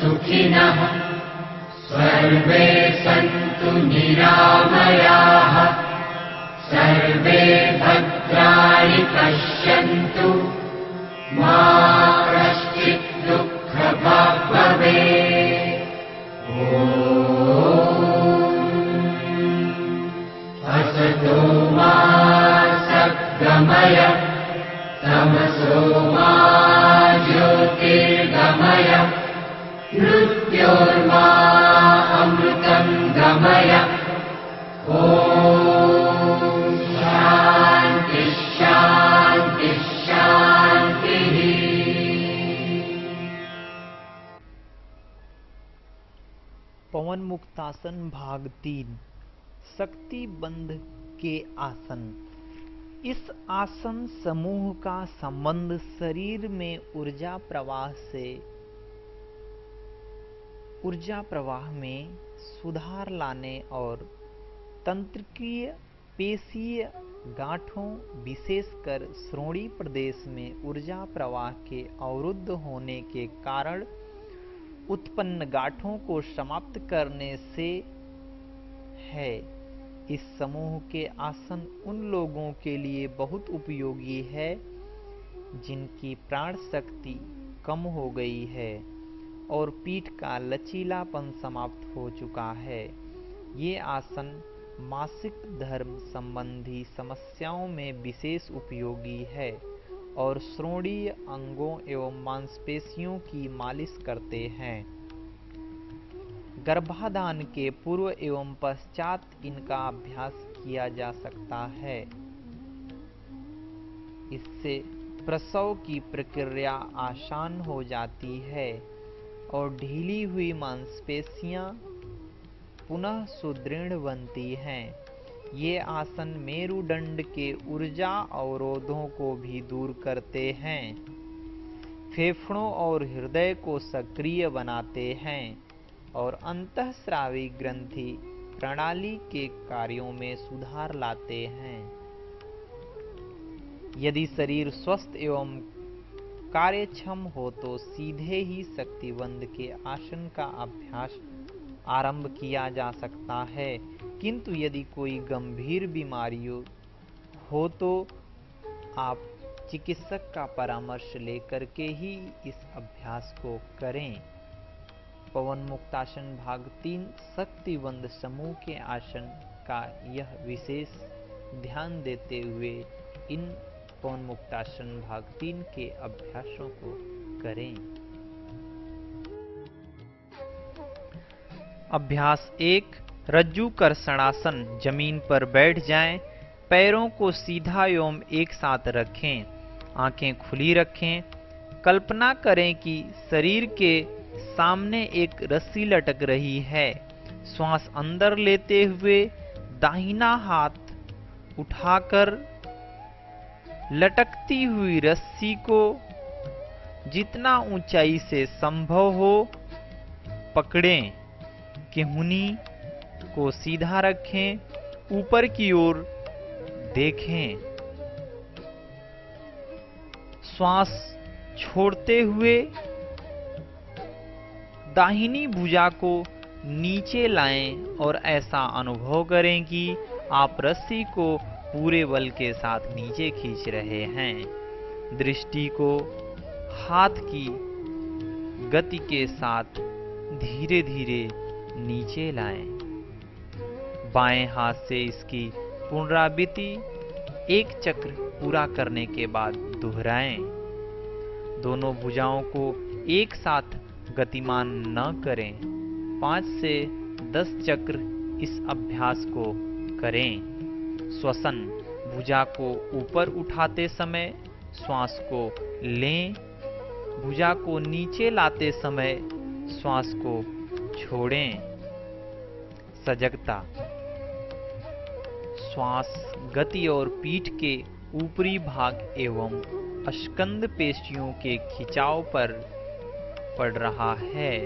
सुखिनः सर्वे सन्तु निरामयाः सर्वे भद्राणि पश्यन्तु मा कश्चित् दुःखभाग् भवेत्। असतो मा सद्गमय तमसो मा ज्योतिर्गमय मृत्योर्मा अमृतं गमय। शान्ति शान्ति शान्तिः। पवन मुक्तासन भाग 3 शक्ति बंध के आसन। इस आसन समूह का संबंध शरीर में ऊर्जा प्रवाह में सुधार लाने और तंत्रिकीय पेशीय गांठों विशेषकर श्रोणि प्रदेश में ऊर्जा प्रवाह के अवरुद्ध होने के कारण उत्पन्न गांठों को समाप्त करने से है। इस समूह के आसन उन लोगों के लिए बहुत उपयोगी है जिनकी प्राण शक्ति कम हो गई है और पीठ का लचीलापन समाप्त हो चुका है। ये आसन मासिक धर्म संबंधी समस्याओं में विशेष उपयोगी है और श्रोणीय अंगों एवं मांसपेशियों की मालिश करते हैं। गर्भाधान के पूर्व एवं पश्चात इनका अभ्यास किया जा सकता है। इससे प्रसव की प्रक्रिया आसान हो जाती है और ढीली हुई मांसपेशियां पुनः सुदृढ़ बनती हैं। ये आसन मेरुदंड के ऊर्जा अवरोधों को भी दूर करते हैं, फेफड़ों और हृदय को सक्रिय बनाते हैं और अंतःस्रावी ग्रंथि प्रणाली के कार्यों में सुधार लाते हैं। यदि शरीर स्वस्थ एवं कार्यक्षम हो तो सीधे ही शक्तिबंध के आसन का अभ्यास आरंभ किया जा सकता है, किंतु यदि कोई गंभीर बीमारी हो तो आप चिकित्सक का परामर्श लेकर के ही इस अभ्यास को करें। पवन मुक्तासन भाग 3 शक्तिबंध समूह के आसन का यह विशेष ध्यान देते हुए इन पवन मुक्तासन भाग 3 के अभ्यासों को करें। अभ्यास 1 रज्जु कर्षणासन। जमीन पर बैठ जाएं, पैरों को सीधा एवं एक साथ रखें, आंखें खुली रखें। कल्पना करें कि शरीर के सामने एक रस्सी लटक रही है। श्वास अंदर लेते हुए दाहिना हाथ उठाकर लटकती हुई रस्सी को जितना ऊंचाई से संभव हो पकड़ें। केहूनी को सीधा रखें, ऊपर की ओर देखें। श्वास छोड़ते हुए दाहिनी भुजा को नीचे लाएं और ऐसा अनुभव करें कि आप रस्सी को पूरे बल के साथ नीचे खींच रहे हैं। दृष्टि को हाथ की गति के साथ धीरे धीरे नीचे लाएं। बाएं हाथ से इसकी पुनरावृत्ति एक चक्र पूरा करने के बाद दोहराएं। दोनों भुजाओं को एक साथ गतिमान न करें। 5 से 10 चक्र इस अभ्यास को करें। श्वसन। भुजा को ऊपर उठाते समय श्वास को लें, भुजा को नीचे लाते समय श्वास को छोड़ें। सजगता। श्वास गति और पीठ के ऊपरी भाग एवं स्कंद पेशियों के खिंचाव पर पड़ रहा है।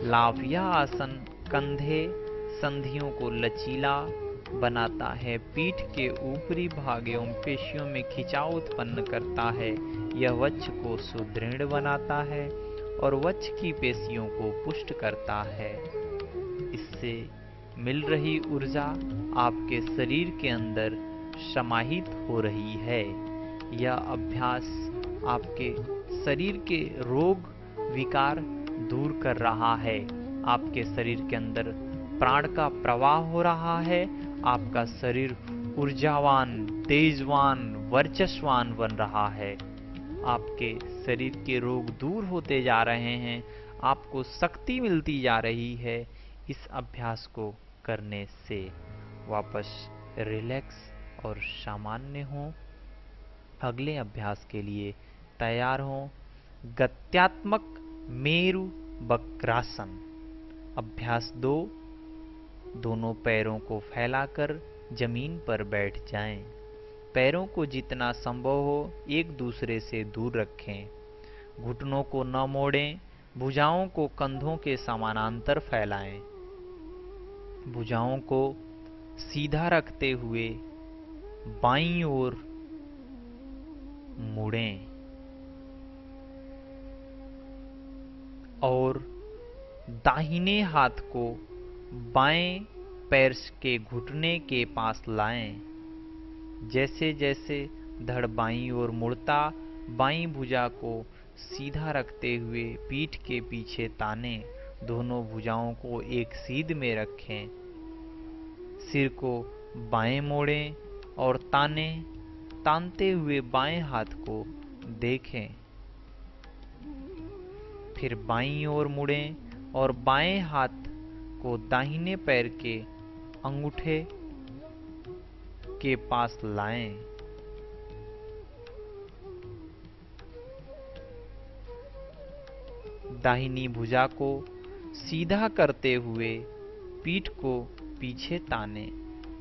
लाभ। यह आसन कंधे संधियों को लचीला बनाता है, पीठ के ऊपरी भाग एवं पेशियों में खिंचाव उत्पन्न करता है। यह वक्ष को सुदृढ़ बनाता है और वक्ष की पेशियों को पुष्ट करता है। इससे मिल रही ऊर्जा आपके शरीर के अंदर समाहित हो रही है। यह अभ्यास आपके शरीर के रोग विकार दूर कर रहा है। आपके शरीर के अंदर प्राण का प्रवाह हो रहा है। आपका शरीर ऊर्जावान, तेजवान, वर्चस्वान बन रहा है। आपके शरीर के रोग दूर होते जा रहे हैं। आपको शक्ति मिलती जा रही है। इस अभ्यास को करने से वापस रिलैक्स और सामान्य हो। अगले अभ्यास के लिए तैयार हो। गत्यात्मक मेरु वक्रासन। अभ्यास 2। दोनों पैरों को फैलाकर जमीन पर बैठ जाएं। पैरों को जितना संभव हो एक दूसरे से दूर रखें। घुटनों को न मोड़ें। भुजाओं को कंधों के समानांतर फैलाएं। भुजाओं को सीधा रखते हुए बाईं ओर मुड़ें और दाहिने हाथ को बाएं पैर के घुटने के पास लाएं। जैसे जैसे धड़ बाईं ओर मुड़ता, बाईं भुजा को सीधा रखते हुए पीठ के पीछे ताने। दोनों भुजाओं को एक सीध में रखें। सिर को बाएं मोड़ें और तानते हुए बाएं हाथ को देखें। फिर बाईं ओर मुड़ें और बाएं हाथ को दाहिने पैर के अंगूठे के पास लाएं। दाहिनी भुजा को सीधा करते हुए पीठ को पीछे ताने।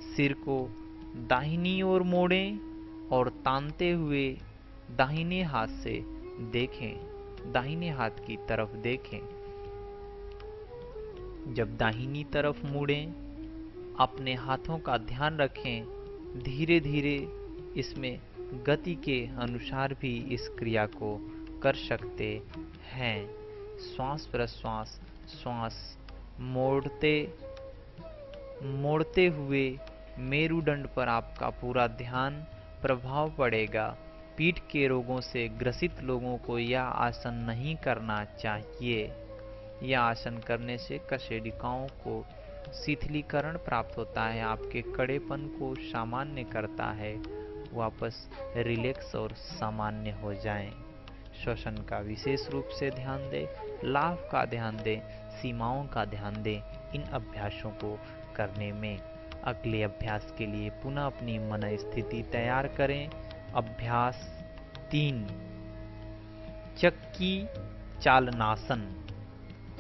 सिर को दाहिनी ओर मोड़ें और तानते हुए दाहिने हाथ से देखें। दाहिने हाथ की तरफ देखें। जब दाहिनी तरफ मुड़ें, अपने हाथों का ध्यान रखें। धीरे धीरे इसमें गति के अनुसार भी इस क्रिया को कर सकते हैं। श्वास प्रश्वास, श्वास मोड़ते हुए मेरुदंड पर आपका पूरा ध्यान प्रभाव पड़ेगा। पीठ के रोगों से ग्रसित लोगों को यह आसन नहीं करना चाहिए। यह आसन करने से कशेरुकाओं को शिथिलीकरण प्राप्त होता है, आपके कड़ेपन को सामान्य करता है। वापस रिलैक्स और सामान्य हो जाएं। श्वसन का विशेष रूप से ध्यान दें, लाभ का ध्यान दें, सीमाओं का ध्यान दें इन अभ्यासों को करने में। अगले अभ्यास के लिए पुनः अपनी मन स्थिति तैयार करें। अभ्यास 3। चक्की चालनासन।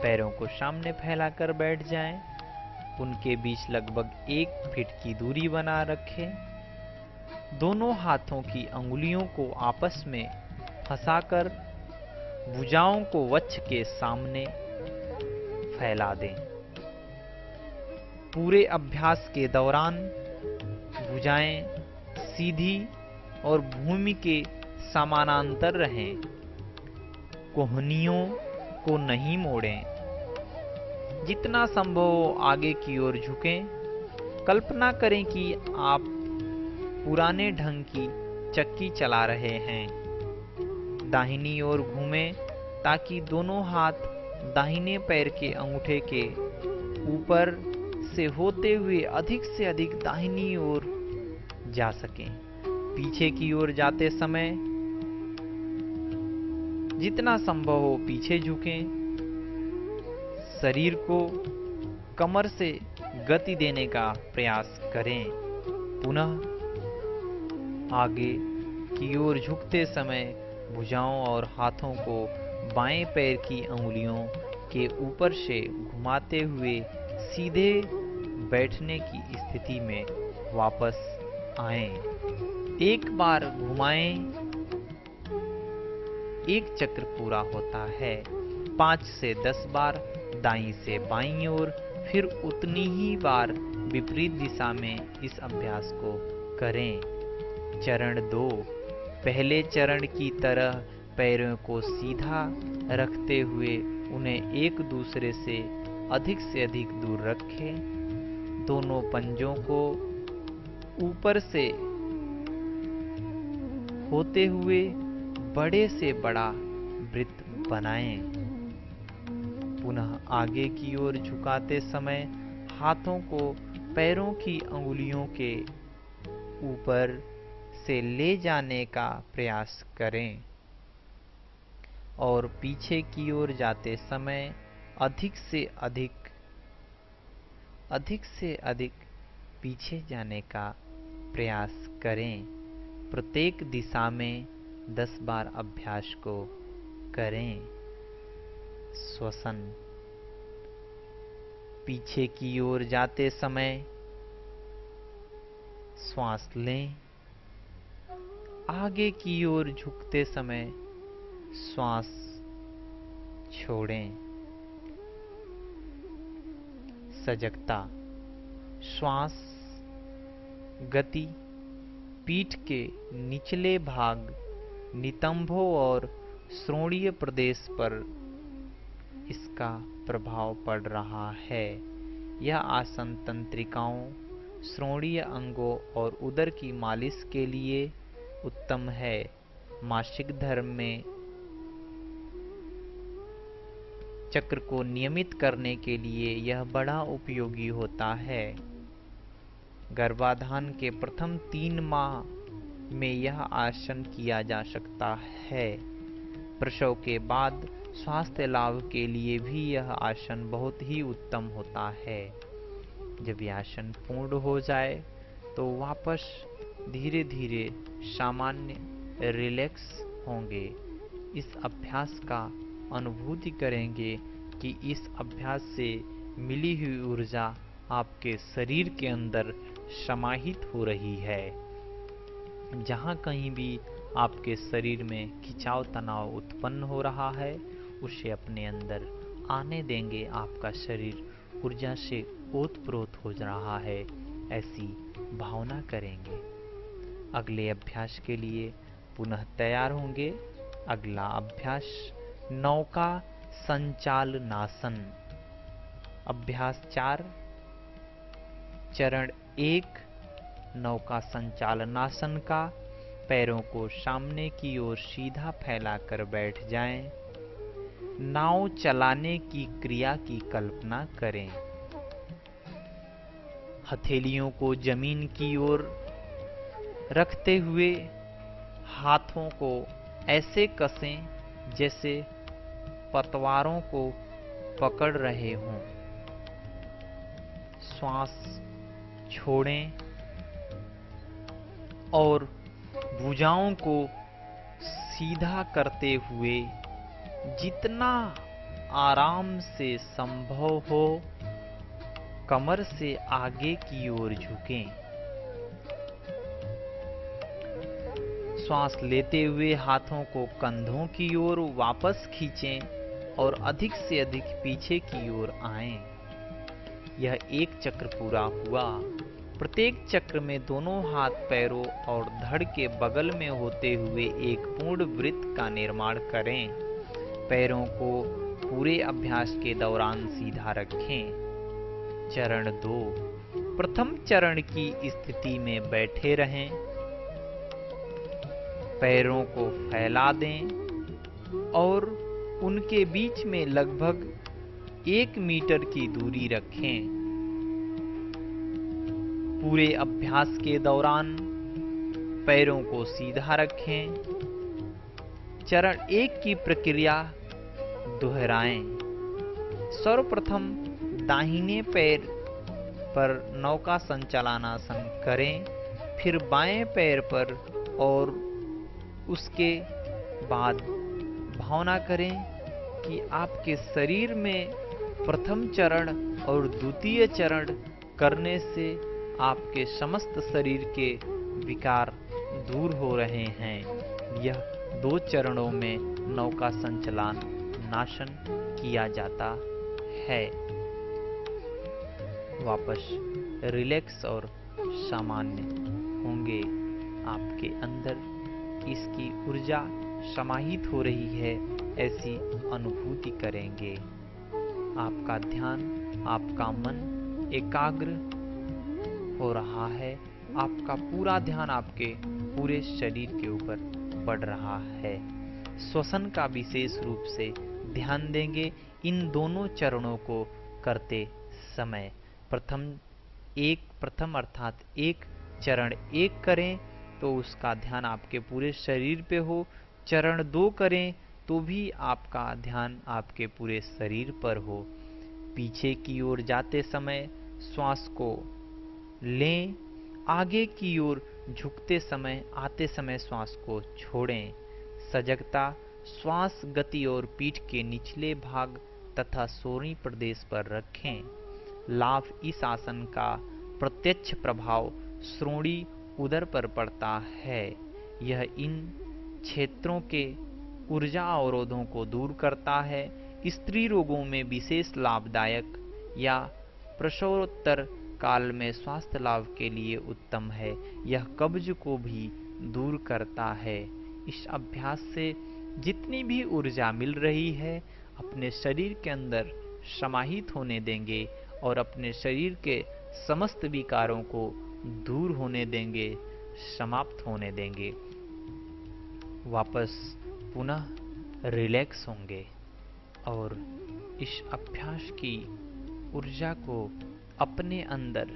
पैरों को सामने फैलाकर बैठ जाएं। उनके बीच लगभग 1 फीट की दूरी बना रखें। दोनों हाथों की अंगुलियों को आपस में फंसाकर भुजाओं को वक्ष के सामने फैला दें। पूरे अभ्यास के दौरान भुजाएं सीधी और भूमि के समानांतर रहें। कोहनियों को नहीं मोड़ें। जितना संभव हो आगे की ओर झुकें। कल्पना करें कि आप पुराने ढंग की चक्की चला रहे हैं। दाहिनी ओर घूमें ताकि दोनों हाथ दाहिने पैर के अंगूठे के ऊपर से होते हुए अधिक से अधिक दाहिनी ओर जा सकें। पीछे की ओर जाते समय जितना संभव हो पीछे झुकें। शरीर को कमर से गति देने का प्रयास करें। पुनः आगे की ओर झुकते समय भुजाओं और हाथों को बाएं पैर की अंगुलियों के ऊपर से घुमाते हुए सीधे बैठने की स्थिति में वापस आएं। एक बार घुमाएं, 1 चक्र पूरा होता है। 5 से 10 बार दाईं से बाईं ओर, फिर उतनी ही बार विपरीत दिशा में इस अभ्यास को करें। चरण 2। पहले चरण की तरह पैरों को सीधा रखते हुए उन्हें एक दूसरे से अधिक दूर रखें। दोनों पंजों को ऊपर से होते हुए बड़े से बड़ा वृत्त बनाएं। पुनः आगे की ओर झुकाते समय हाथों को पैरों की अंगुलियों के ऊपर से ले जाने का प्रयास करें और पीछे की ओर जाते समय अधिक से अधिक पीछे जाने का प्रयास करें। प्रत्येक दिशा में 10 बार अभ्यास को करें। श्वसन। पीछे की ओर जाते समय श्वास लें। आगे की ओर झुकते समय श्वास छोड़ें। सजगता। श्वास गति पीठ के निचले भाग, नितंबों और श्रोणीय प्रदेश पर इसका प्रभाव पड़ रहा है। यह आसन तंत्रिकाओं, श्रोणीय अंगों और उदर की मालिश के लिए उत्तम है। मासिक धर्म में चक्र को नियमित करने के लिए यह बड़ा उपयोगी होता है। गर्भाधान के प्रथम 3 माह में यह आसन किया जा सकता है। प्रसव के बाद स्वास्थ्य लाभ के लिए भी यह आसन बहुत ही उत्तम होता है। जब यह आसन पूर्ण हो जाए तो वापस धीरे धीरे सामान्य रिलैक्स होंगे। इस अभ्यास का अनुभूति करेंगे कि इस अभ्यास से मिली हुई ऊर्जा आपके शरीर के अंदर समाहित हो रही है। जहाँ कहीं भी आपके शरीर में खिंचाव तनाव उत्पन्न हो रहा है उसे अपने अंदर आने देंगे। आपका शरीर ऊर्जा से ओतप्रोत हो रहा है, ऐसी भावना करेंगे। अगले अभ्यास के लिए पुनः तैयार होंगे। अगला अभ्यास नौका संचालनासन। अभ्यास 4 चरण 1 नौका संचालनासन का। पैरों को सामने की ओर सीधा फैलाकर बैठ जाएं। नाव चलाने की क्रिया की कल्पना करें। हथेलियों को जमीन की ओर रखते हुए हाथों को ऐसे कसें जैसे पतवारों को पकड़ रहे हों। श्वास छोड़ें और भुजाओं को सीधा करते हुए जितना आराम से संभव हो कमर से आगे की ओर झुकें। श्वास लेते हुए हाथों को कंधों की ओर वापस खींचें और अधिक से अधिक पीछे की ओर आएं। यह एक चक्र पूरा हुआ। प्रत्येक चक्र में दोनों हाथ पैरों और धड़ के बगल में होते हुए एक पूर्ण वृत्त का निर्माण करें। पैरों को पूरे अभ्यास के दौरान सीधा रखें। चरण 2 प्रथम चरण की स्थिति में बैठे रहें। पैरों को फैला दें और उनके बीच में लगभग 1 मीटर की दूरी रखें। पूरे अभ्यास के दौरान पैरों को सीधा रखें। चरण 1 की प्रक्रिया दोहराएं। सर्वप्रथम दाहिने पैर पर नौका संचालनासन करें, फिर बाएं पैर पर और उसके बाद भावना करें कि आपके शरीर में प्रथम चरण और द्वितीय चरण करने से आपके समस्त शरीर के विकार दूर हो रहे हैं। यह 2 चरणों में नौका संचालन नाशन किया जाता है। वापस रिलैक्स और सामान्य होंगे। आपके अंदर इसकी ऊर्जा समाहित हो रही है, ऐसी अनुभूति करेंगे। आपका ध्यान, आपका मन एकाग्र हो रहा है। आपका पूरा ध्यान आपके पूरे शरीर के ऊपर पड़ रहा है। श्वसन का विशेष रूप से ध्यान देंगे इन दोनों चरणों को करते समय। प्रथम अर्थात एक चरण 1 करें तो उसका ध्यान आपके पूरे शरीर पे हो। चरण 2 करें तो भी आपका ध्यान आपके पूरे शरीर पर हो। पीछे की ओर जाते समय श्वास को लें, आगे की ओर झुकते समय, आते समय श्वास को छोड़ें। सजगता श्वास गति और पीठ के निचले भाग तथा सोरी प्रदेश पर रखें। लाभ इस आसन का प्रत्यक्ष प्रभाव श्रोणी उदर पर पड़ता है। यह इन क्षेत्रों के ऊर्जा अवरोधों को दूर करता है। स्त्री रोगों में विशेष लाभदायक या प्रसवोत्तर काल में स्वास्थ्य लाभ के लिए उत्तम है। यह कब्ज को भी दूर करता है। इस अभ्यास से जितनी भी ऊर्जा मिल रही है अपने शरीर के अंदर समाहित होने देंगे और अपने शरीर के समस्त विकारों को दूर होने देंगे, समाप्त होने देंगे। वापस पुनः रिलैक्स होंगे और इस अभ्यास की ऊर्जा को अपने अंदर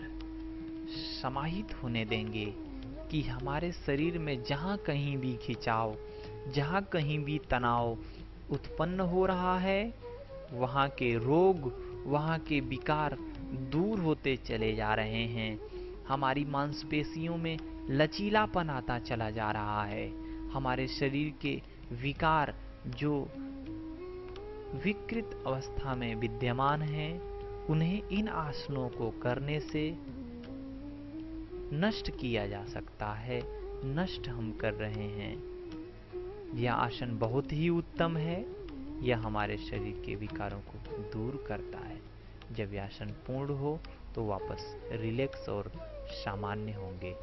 समाहित होने देंगे कि हमारे शरीर में जहाँ कहीं भी खिंचाव, जहाँ कहीं भी तनाव उत्पन्न हो रहा है, वहाँ के रोग, वहाँ के विकार दूर होते चले जा रहे हैं। हमारी मांसपेशियों में लचीलापन आता चला जा रहा है। हमारे शरीर के विकार जो विकृत अवस्था में विद्यमान हैं, उन्हें इन आसनों को करने से नष्ट किया जा सकता है। नष्ट हम कर रहे हैं। यह आसन बहुत ही उत्तम है। यह हमारे शरीर के विकारों को दूर करता है। जब यह आसन पूर्ण हो तो वापस रिलैक्स और सामान्य होंगे।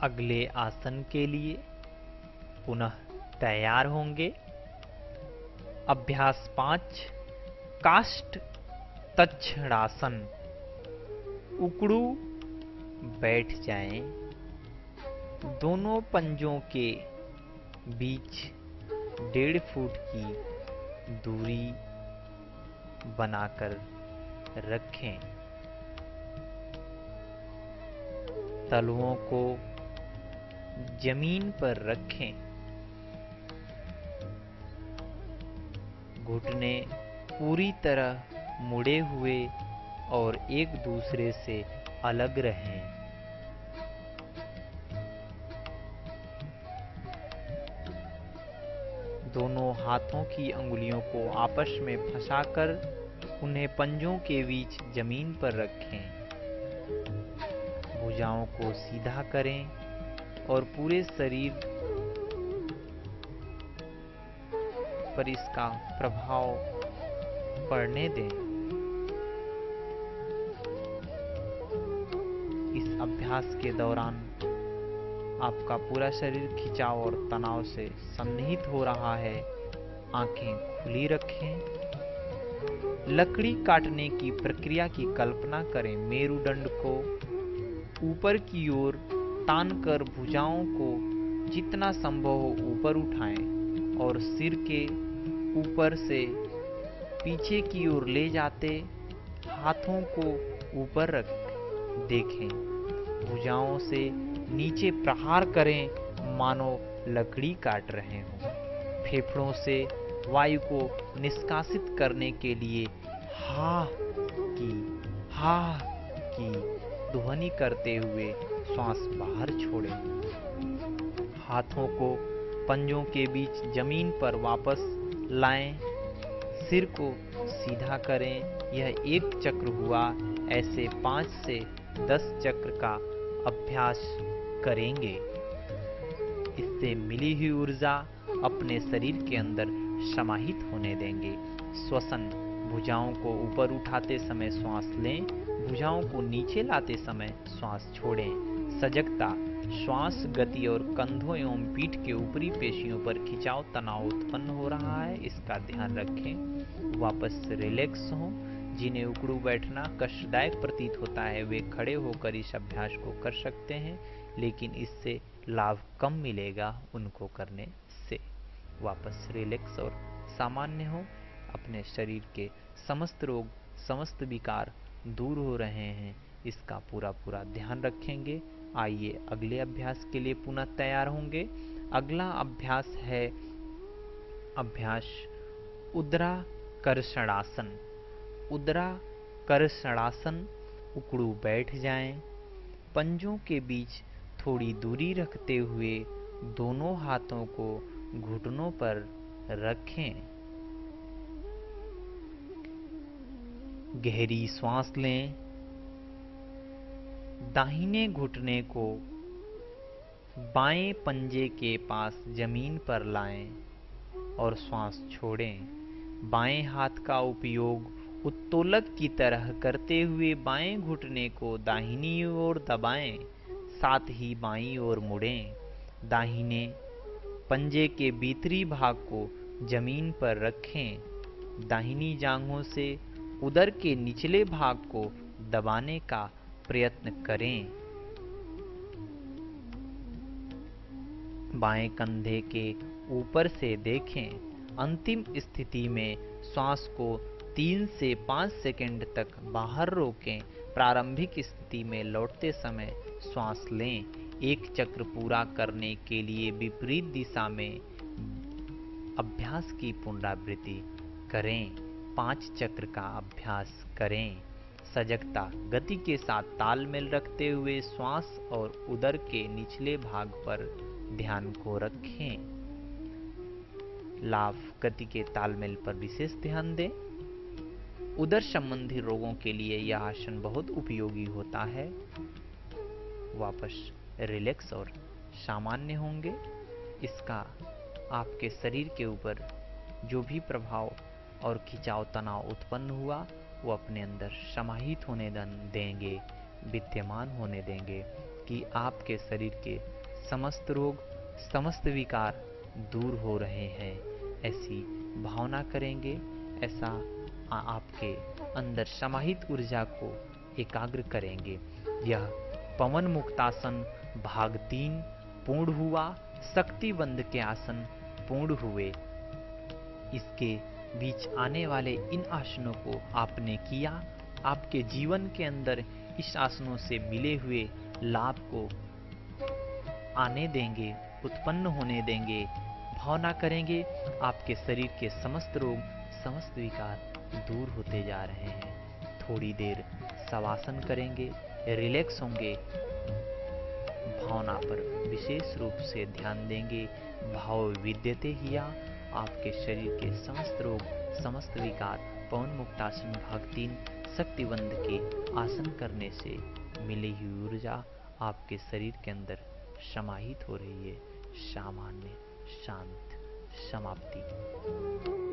अगले आसन के लिए पुनः तैयार होंगे। अभ्यास 5 काष्ठ तक्षणासन। उकड़ू बैठ जाएं। दोनों पंजों के बीच 1.5 फुट की दूरी बनाकर रखें। तलुओं को जमीन पर रखें। घुटने पूरी तरह मुड़े हुए और एक दूसरे से अलग रहें। दोनों हाथों की अंगुलियों को आपस में फंसाकर उन्हें पंजों के बीच जमीन पर रखें। भुजाओं को सीधा करें और पूरे शरीर पर इसका प्रभाव पड़ने दें। इस अभ्यास के दौरान आपका पूरा शरीर खिंचाव और तनाव से सन्निहित हो रहा है। आंखें खुली रखें। लकड़ी काटने की प्रक्रिया की कल्पना करें। मेरुदंड को ऊपर की ओर तानकर भुजाओं को जितना संभव हो ऊपर उठाएं और सिर के ऊपर से पीछे की ओर ले जाते हाथों को ऊपर रख देखें। भुजाओं से नीचे प्रहार करें मानो लकड़ी काट रहे हों। फेफड़ों से वायु को निष्कासित करने के लिए हा की ध्वनि करते हुए श्वास बाहर छोड़ें। हाथों को पंजों के बीच जमीन पर वापस लाएं। सिर को सीधा करें। यह एक चक्र हुआ। ऐसे 5 से 10 चक्र का अभ्यास करेंगे। इससे मिली हुई ऊर्जा अपने शरीर के अंदर समाहित होने देंगे। श्वसन भुजाओं को ऊपर उठाते समय श्वास लें। भुजाओं को नीचे लाते समय श्वास छोड़ें। सजगता, श्वास गति और कंधों एवं पीठ के ऊपरी पेशियों पर खिंचाव तनाव उत्पन्न हो रहा है, इसका ध्यान रखें। वापस रिलैक्स हों। जिन्हें उकड़ू बैठना कष्टदायक प्रतीत होता है वे खड़े होकर इस अभ्यास को कर सकते हैं, लेकिन इससे लाभ कम मिलेगा उनको करने से। वापस रिलैक्स और सामान्य हो। अपने शरीर के समस्त रोग, समस्त विकार दूर हो रहे हैं, इसका पूरा ध्यान रखेंगे। आइए अगले अभ्यास के लिए पुनः तैयार होंगे। अगला अभ्यास है अभ्यास उद्राकर्षणासन। उद्राकर्षणासन। उकड़ू बैठ जाएं। पंजों के बीच थोड़ी दूरी रखते हुए दोनों हाथों को घुटनों पर रखें। गहरी श्वास लें। दाहिने घुटने को बाएं पंजे के पास जमीन पर लाएं और श्वास छोड़ें। बाएं हाथ का उपयोग उत्तोलक की तरह करते हुए बाएं घुटने को दाहिनी ओर दबाएं, साथ ही बाईं ओर मुड़ें। दाहिने पंजे के भीतरी भाग को जमीन पर रखें। दाहिनी जांघों से उदर के निचले भाग को दबाने का प्रयत्न करें। बाएं कंधे के ऊपर से देखें। अंतिम स्थिति में श्वास को 3 से 5 सेकंड तक बाहर रोकें। प्रारंभिक स्थिति में लौटते समय श्वास लें। एक चक्र पूरा करने के लिए विपरीत दिशा में अभ्यास की पुनरावृत्ति करें। 5 चक्र का अभ्यास करें। सजगता, गति के साथ तालमेल रखते हुए श्वास और उदर के निचले भाग पर ध्यान को रखें। लाभ, गति के तालमेल पर विशेष ध्यान दें। उदर संबंधी रोगों के लिए यह आसन बहुत उपयोगी होता है। वापस रिलैक्स और सामान्य होंगे। इसका आपके शरीर के ऊपर जो भी प्रभाव और खिंचाव तनाव उत्पन्न हुआ वो अपने अंदर समाहित होने देंगे, विद्यमान होने देंगे कि आपके शरीर के समस्त रोग, समस्त विकार दूर हो रहे हैं। ऐसी भावना करेंगे। ऐसा आपके अंदर समाहित ऊर्जा को एकाग्र करेंगे। यह पवन मुक्तासन भाग 3 पूर्ण हुआ। शक्तिबंध के आसन पूर्ण हुए। इसके बीच आने वाले इन आसनों को आपने किया, आपके जीवन के अंदर इस आसनों से मिले हुए लाभ को आने देंगे, उत्पन्न होने देंगे। भावना करेंगे आपके शरीर के समस्त रोग, समस्त विकार दूर होते जा रहे हैं। थोड़ी देर शवासन करेंगे, रिलैक्स होंगे, भावना पर विशेष रूप से ध्यान देंगे। भाव विद्यते हिया। आपके शरीर के समस्त रोग, समस्त विकार पवन मुक्तासन भाग 3 शक्तिबंध के आसन करने से मिली हुई ऊर्जा आपके शरीर के अंदर समाहित हो रही है। सामान्य, शांत, समाप्ति।